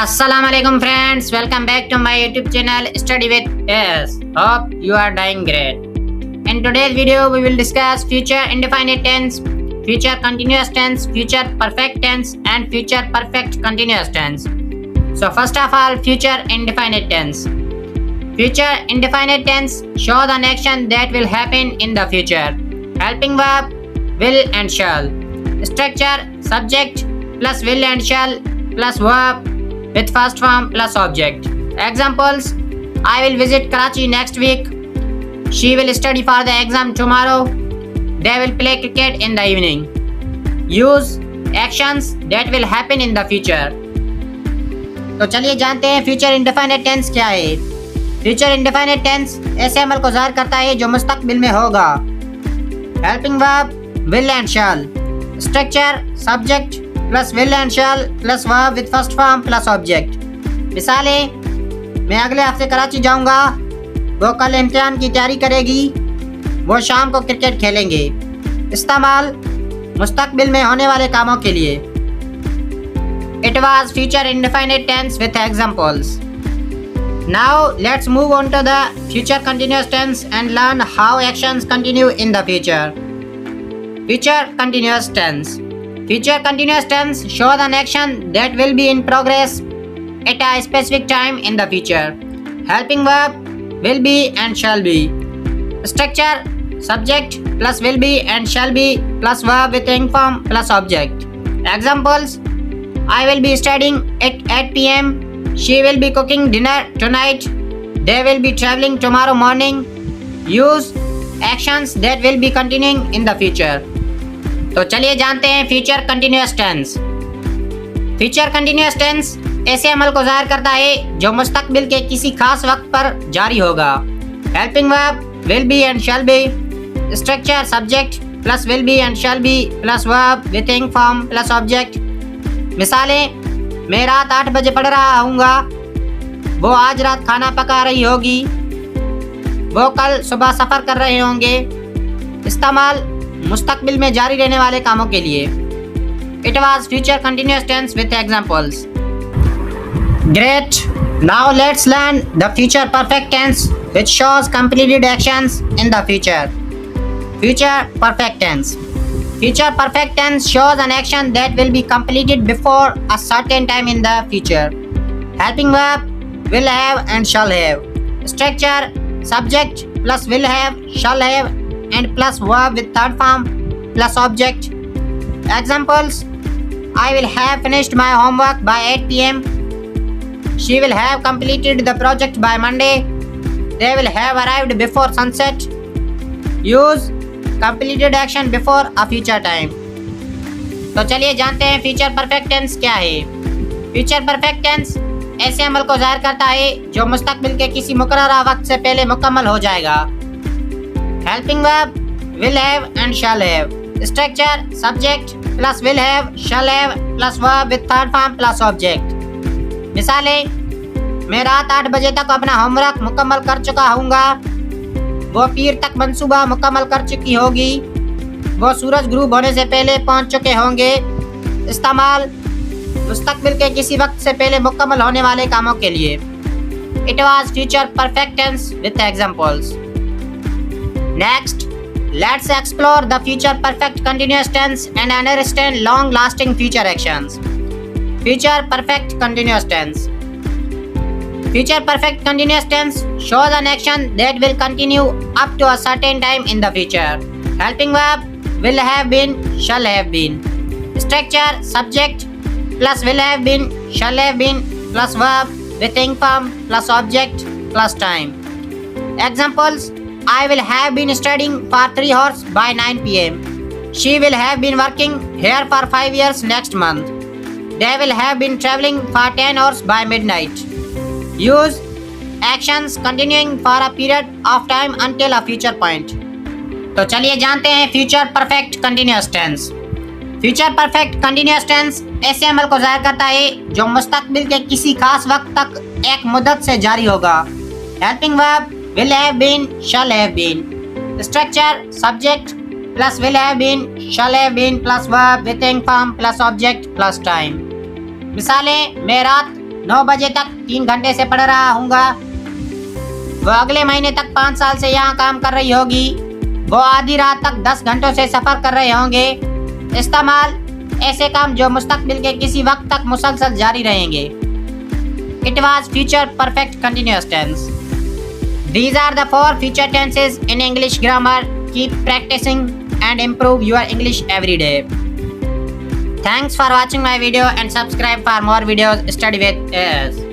Assalamualaikum friends, welcome back to my YouTube channel Study with S. Hope you are doing great. In today's video we will discuss future indefinite tense, future continuous tense, future perfect tense and future perfect continuous tense. So first of all, future indefinite tense. Future indefinite tense shows an action that will happen in the future. Helping verb will and shall. Structure subject plus will and shall plus verb with first form plus object. Examples: I will visit Karachi next week. She will study for the exam tomorrow. They will play cricket in the evening. Use actions that will happen in the future. तो चलिए जानते हैं future indefinite tense क्या है। Future indefinite tense ऐसे अमल को ज़ाहिर करता है जो मुस्तकबिल में होगा। Helping verb will and shall. Structure subject plus will and shall plus verb with first form plus object. मिसालें: मैं अगले हफ्ते कराची जाऊंगा, वो कल इम्तिहान की तैयारी करेगी, वो शाम को क्रिकेट खेलेंगे। इस्तेमाल मुस्तकबिल में होने वाले कामों के लिए। It was future indefinite tense with examples. Now let's move on to the future continuous tense and learn how actions continue in the future. Future continuous tense. Future continuous tense shows an action that will be in progress at a specific time in the future. Helping verb will be and shall be. Structure subject plus will be and shall be plus verb with ing form plus object. Examples: I will be studying at 8 p.m. She will be cooking dinner tonight. They will be traveling tomorrow morning. Use actions that will be continuing in the future. तो चलिए जानते हैं future continuous tense. Future continuous tense ऐसे अमल को ज़ाहिर करता है जो मुस्तकबिल के किसी खास वक्त पर जारी होगा। Helping verb will be and shall be. Structure subject plus will be and shall be plus verb with इंग फॉर्म प्लस ऑब्जेक्ट। मिसालें: मैं रात 8 बजे पढ़ रहा हूँगा, वो आज रात खाना पका रही होगी, वो कल सुबह सफ़र कर रहे होंगे। इस्तेमाल मुस्तकबिल में जारी रहने वाले कामों के लिए। It was future continuous tense with examples. Great. Now let's learn the future perfect tense which shows completed actions in the future. Future perfect tense. Future perfect tense shows an action that will be completed before a certain time in the future. Helping verb will have and shall have. Structure subject plus will have, shall have and plus verb with third form plus object. Examples: I will have finished my homework by 8 p.m. She will have completed the project by Monday. They will have arrived before sunset. Use completed action before a future time. तो चलिए जानते हैं future perfect tense क्या है। Future perfect tense ऐसे अमल को ज़ाहिर करता है जो मुस्तकबिल के किसी मुकर्ररा वक्त से पहले मुकम्मल हो जाएगा। Helping verb will have and shall have. Structure subject plus will have, shall have plus verb with third form plus object. मिसालें: मैं रात 8 बजे तक अपना होमवर्क मुकम्मल कर चुका हूँगा, वो पीर तक मंसूबा मुकम्मल कर चुकी होगी, वो सूरज ग्रूब होने से पहले पहुँच चुके होंगे। इस्तेमाल मुस्तकबिल के किसी वक्त से पहले मुकम्मल होने वाले कामों के लिए। It was future perfect tense with examples. Next, let's explore the future perfect continuous tense and understand long-lasting future actions. Future perfect continuous tense. Future perfect continuous tense shows an action that will continue up to a certain time in the future. Helping verb will have been, shall have been. Structure subject plus will have been, shall have been plus verb with ing form plus object plus time. Examples: I will have been studying for 3 hours by 9 p.m. She will have been working here for 5 years next month. They will have been traveling for 10 hours by midnight. Use actions continuing for a period of time until a future point. तो चलिए जानते हैं future perfect continuous tense. Future perfect continuous tense ऐसे अमल को ज़ाहिर करता है जो मुस्तकबिल के किसी खास वक्त तक एक मुद्दत से जारी होगा। Helping verb will have been, shall have been. Structure subject plus will have been, shall have been plus verb with ing form plus object plus time. मिसालें: मैं रात 9 बजे तक 3 घंटे से पढ़ रहा हूँगा। वो अगले महीने तक 5 साल से यहाँ काम कर रही होगी। वो आधी रात तक 10 घंटों से सफर कर रहे होंगे। इस्तेमाल ऐसे काम जो मुस्तकबिल के किसी वक्त तक मुसलसल जारी रहेंगे। It was future perfect continuous tense. These are the 4 future tenses in English grammar. Keep practicing and improve your English every day. Thanks for watching my video and subscribe for more videos. Study with us.